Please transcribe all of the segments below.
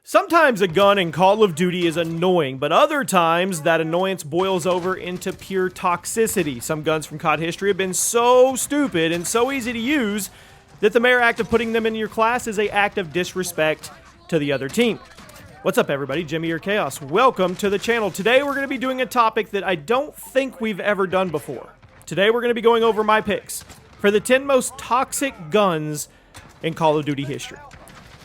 Sometimes a gun in Call of Duty is annoying, but other times that annoyance boils over into pure toxicity. Some guns from COD history have been so stupid and so easy to use that the mere act of putting them in your class is an act of disrespect to the other team. What's up, everybody? Jimmy or Chaos. Welcome to the channel. Today we're going to be doing a topic that I don't think we've ever done before. Today we're going to be going over my picks for the 10 most toxic guns in Call of Duty history.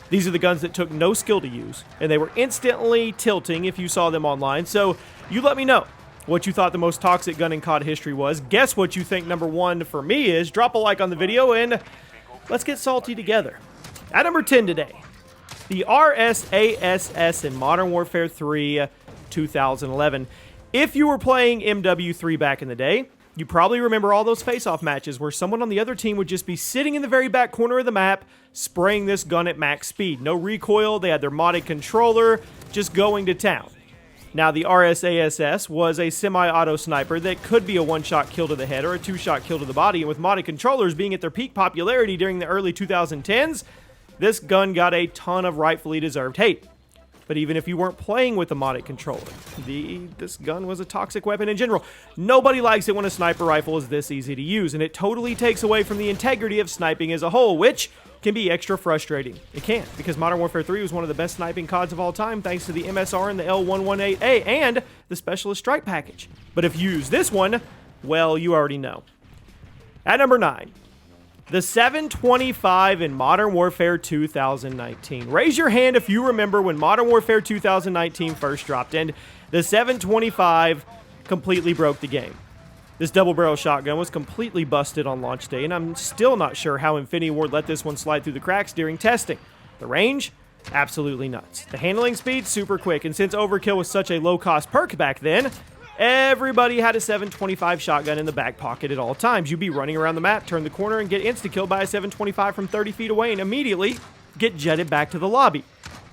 These are the guns that took no skill to use, and they were instantly tilting if you saw them online. So you let me know what you thought the most toxic gun in COD history was. Guess what you think number one for me is. Drop a like on the video, and let's get salty together. At number 10 today, the RSAS in Modern Warfare 3 2011. If you were playing MW3 back in the day, you probably remember all those face-off matches where someone on the other team would just be sitting in the very back corner of the map, spraying this gun at max speed. No recoil, they had their modded controller, just going to town. Now, the RSAS was a semi-auto sniper that could be a one-shot kill to the head or a two-shot kill to the body, and with modded controllers being at their peak popularity during the early 2010s, this gun got a ton of rightfully deserved hate. But even if you weren't playing with a modded controller, this gun was a toxic weapon in general. Nobody likes it when a sniper rifle is this easy to use, and it totally takes away from the integrity of sniping as a whole, which can be extra frustrating. It can, because Modern Warfare 3 was one of the best sniping CODs of all time thanks to the MSR and the L118A and the Specialist Strike package. But if you use this one, well, you already know. At number 9. The 725 in Modern Warfare 2019. Raise your hand if you remember when Modern Warfare 2019 first dropped, and the 725 completely broke the game. This double-barrel shotgun was completely busted on launch day, and I'm still not sure how Infinity Ward let this one slide through the cracks during testing. The range? Absolutely nuts. The handling speed? Super quick, and since overkill was such a low-cost perk back then, everybody had a 725 shotgun in the back pocket at all times. You'd be running around the map, turn the corner, and get insta-killed by a 725 from 30 feet away and immediately get jetted back to the lobby.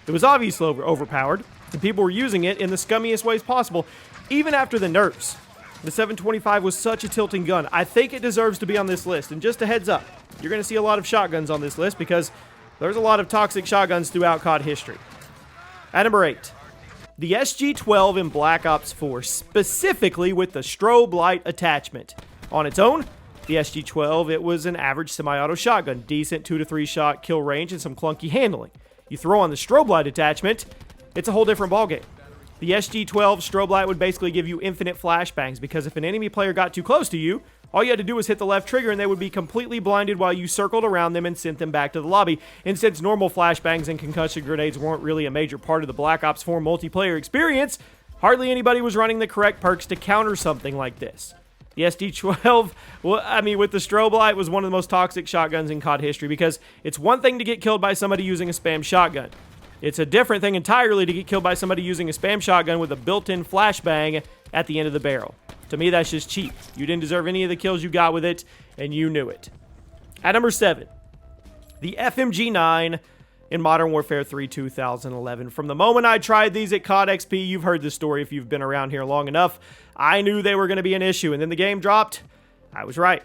It was obviously overpowered, and people were using it in the scummiest ways possible. Even after the nerfs, the 725 was such a tilting gun. I think it deserves to be on this list, and just a heads up, you're going to see a lot of shotguns on this list because there's a lot of toxic shotguns throughout COD history. At number 8. The SG12 in Black Ops 4, specifically with the strobe light attachment. On its own, the SG12, it was an average semi-auto shotgun, decent 2 to 3 shot kill range and some clunky handling. You throw on the strobe light attachment, it's a whole different ballgame. The SG12 strobe light would basically give you infinite flashbangs because if an enemy player got too close to you, all you had to do was hit the left trigger and they would be completely blinded while you circled around them and sent them back to the lobby. And since normal flashbangs and concussion grenades weren't really a major part of the Black Ops 4 multiplayer experience, hardly anybody was running the correct perks to counter something like this. The SG12, with the strobe light, was one of the most toxic shotguns in COD history because it's one thing to get killed by somebody using a spam shotgun. It's a different thing entirely to get killed by somebody using a spam shotgun with a built-in flashbang at the end of the barrel. To me, that's just cheap. You didn't deserve any of the kills you got with it, and you knew it. At number 7, the FMG9 in Modern Warfare 3 2011. From the moment I tried these at COD XP, you've heard the story if you've been around here long enough. I knew they were going to be an issue, and then the game dropped. I was right.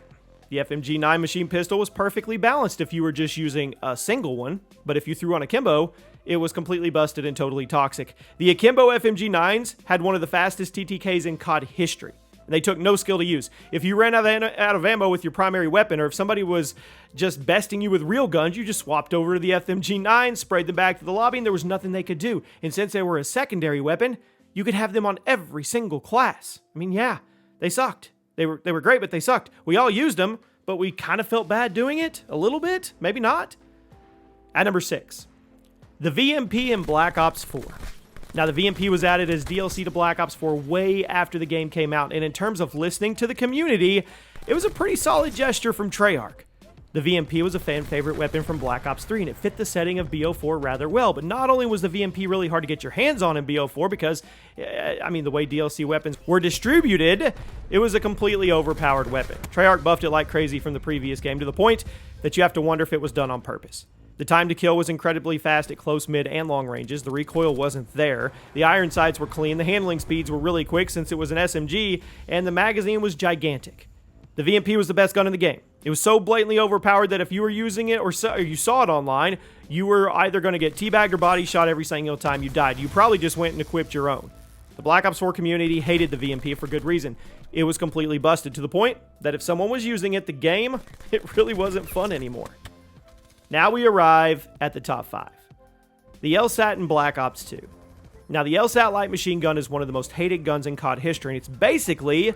The FMG9 machine pistol was perfectly balanced if you were just using a single one, but if you threw on akimbo, it was completely busted and totally toxic. The akimbo FMG9s had one of the fastest TTKs in COD history. And they took no skill to use. If you ran out of ammo with your primary weapon, or if somebody was just besting you with real guns, you just swapped over to the FMG9, sprayed them back to the lobby, and there was nothing they could do. And since they were a secondary weapon, you could have them on every single class. I mean, yeah, they sucked. They were great, but they sucked. We all used them, but we kind of felt bad doing it. A little bit, maybe not. At number 6, the VMP in Black Ops 4. Now, the VMP was added as DLC to Black Ops 4 way after the game came out, and in terms of listening to the community, it was a pretty solid gesture from Treyarch. The VMP was a fan-favorite weapon from Black Ops 3, and it fit the setting of BO4 rather well, but not only was the VMP really hard to get your hands on in BO4 because, the way DLC weapons were distributed, it was a completely overpowered weapon. Treyarch buffed it like crazy from the previous game to the point that you have to wonder if it was done on purpose. The time to kill was incredibly fast at close, mid, and long ranges. The recoil wasn't there. The iron sights were clean. The handling speeds were really quick since it was an SMG, and the magazine was gigantic. The VMP was the best gun in the game. It was so blatantly overpowered that if you were using it or you saw it online, you were either going to get teabagged or body shot every single time you died. You probably just went and equipped your own. The Black Ops 4 community hated the VMP for good reason. It was completely busted to the point that if someone was using it, the game, it really wasn't fun anymore. Now we arrive at the top 5. The LSAT in Black Ops 2. Now, the LSAT light machine gun is one of the most hated guns in COD history, and it's basically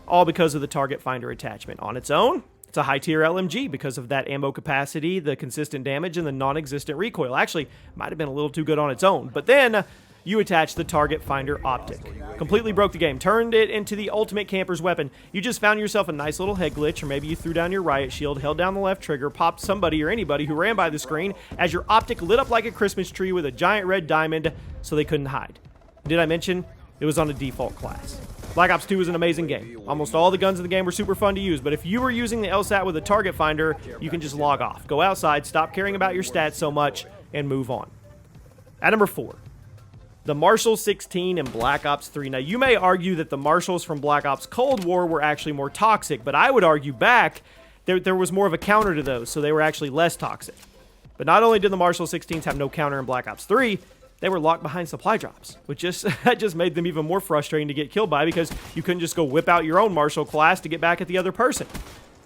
all because of the target finder attachment. On its own, it's a high-tier LMG because of that ammo capacity, the consistent damage, and the non-existent recoil. Actually, might have been a little too good on its own. But then you attach the target finder optic. Completely broke the game. Turned it into the ultimate camper's weapon. You just found yourself a nice little head glitch, or maybe you threw down your riot shield, held down the left trigger, popped somebody or anybody who ran by the screen as your optic lit up like a Christmas tree with a giant red diamond so they couldn't hide. Did I mention it was on a default class? Black Ops 2 is an amazing game. Almost all the guns in the game were super fun to use, but if you were using the LSAT with a target finder, you can just log off. Go outside, stop caring about your stats so much, and move on. At number 4, the Marshall 16 in Black Ops 3. Now, you may argue that the Marshalls from Black Ops Cold War were actually more toxic, but I would argue back there was more of a counter to those, so they were actually less toxic. But not only did the Marshall 16s have no counter in Black Ops 3, they were locked behind supply drops, which that just made them even more frustrating to get killed by because you couldn't just go whip out your own Marshall class to get back at the other person.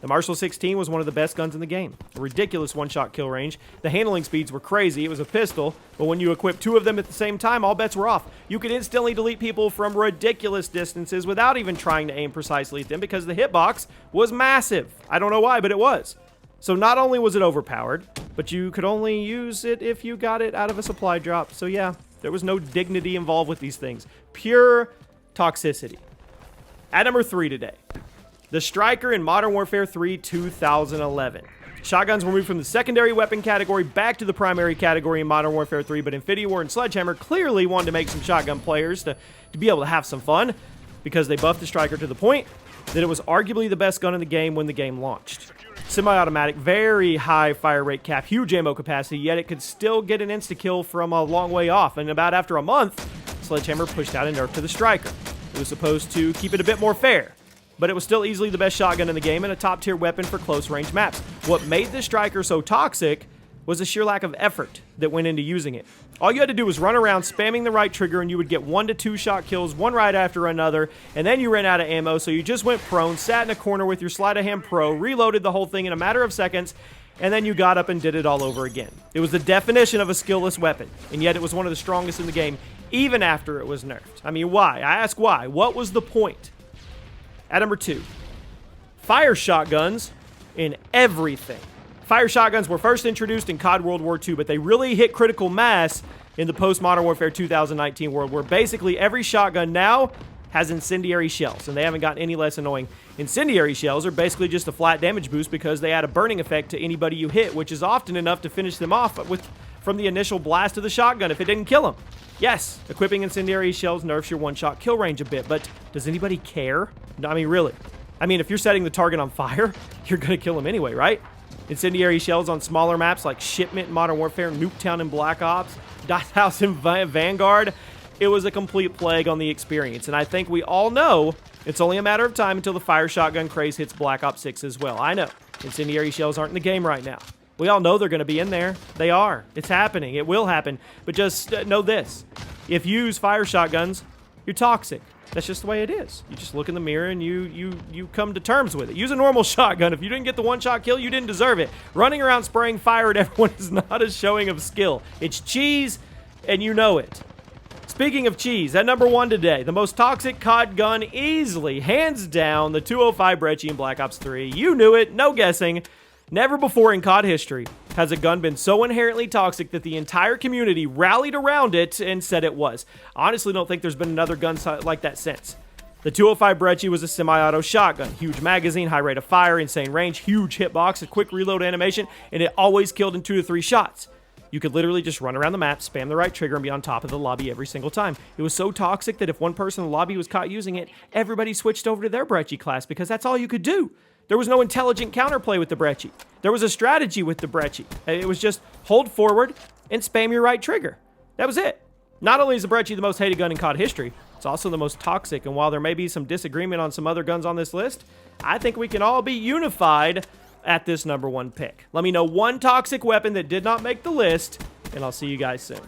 The Marshall 16 was one of the best guns in the game. A ridiculous one-shot kill range. The handling speeds were crazy. It was a pistol, but when you equip 2 of them at the same time, all bets were off. You could instantly delete people from ridiculous distances without even trying to aim precisely at them because the hitbox was massive. I don't know why, but it was. So not only was it overpowered, but you could only use it if you got it out of a supply drop. So yeah, there was no dignity involved with these things. Pure toxicity. At number 3 today, the Striker in Modern Warfare 3 2011. Shotguns were moved from the secondary weapon category back to the primary category in Modern Warfare 3, but Infinity Ward and Sledgehammer clearly wanted to make some shotgun players to be able to have some fun because they buffed the Striker to the point that it was arguably the best gun in the game when the game launched. Semi-automatic, very high fire rate cap, huge ammo capacity, yet it could still get an insta-kill from a long way off. And about after a month, Sledgehammer pushed out a nerf to the Striker. It was supposed to keep it a bit more fair, but it was still easily the best shotgun in the game and a top-tier weapon for close-range maps. What made the Striker so toxic was the sheer lack of effort that went into using it. All you had to do was run around spamming the right trigger and you would get 1 to 2 shot kills, one right after another, and then you ran out of ammo, so you just went prone, sat in a corner with your sleight-of-hand pro, reloaded the whole thing in a matter of seconds, and then you got up and did it all over again. It was the definition of a skillless weapon, and yet it was one of the strongest in the game, even after it was nerfed. I mean, why? I ask why. What was the point? At number 2, fire shotguns in everything. Fire shotguns were first introduced in COD World War II, but they really hit critical mass in the post-Modern Warfare 2019 world, where basically every shotgun now has incendiary shells, and they haven't gotten any less annoying. Incendiary shells are basically just a flat damage boost because they add a burning effect to anybody you hit, which is often enough to finish them off from the initial blast of the shotgun if it didn't kill them. Yes, equipping incendiary shells nerfs your one-shot kill range a bit, but does anybody care? No, I mean, really. I mean, if you're setting the target on fire, you're going to kill them anyway, right? Incendiary shells on smaller maps like Shipment in Modern Warfare, Nuketown in Black Ops, Dot House in Vanguard. It was a complete plague on the experience, and I think we all know it's only a matter of time until the fire shotgun craze hits Black Ops 6 as well. I know, incendiary shells aren't in the game right now. We all know they're going to be in there. They are. It's happening. It will happen. But just know this. If you use fire shotguns, you're toxic. That's just the way it is. You just look in the mirror and you come to terms with it. Use a normal shotgun. If you didn't get the one-shot kill, you didn't deserve it. Running around spraying fire at everyone is not a showing of skill. It's cheese, and you know it. Speaking of cheese, at number 1 today, the most toxic COD gun easily, hands down, the 205 Brecci in Black Ops 3. You knew it, no guessing. Never before in COD history has a gun been so inherently toxic that the entire community rallied around it and said it was. I honestly don't think there's been another gun like that since. The 205 Brecci was a semi-auto shotgun. Huge magazine, high rate of fire, insane range, huge hitbox, a quick reload animation, and it always killed in 2 to 3 shots. You could literally just run around the map, spam the right trigger, and be on top of the lobby every single time. It was so toxic that if one person in the lobby was caught using it, everybody switched over to their Brecci class because that's all you could do. There was no intelligent counterplay with the Brecci. There was a strategy with the Brecci. It was just hold forward and spam your right trigger. That was it. Not only is the Brecci the most hated gun in COD history, it's also the most toxic, and while there may be some disagreement on some other guns on this list, I think we can all be unified at this #1 pick. Let me know one toxic weapon that did not make the list, and I'll see you guys soon.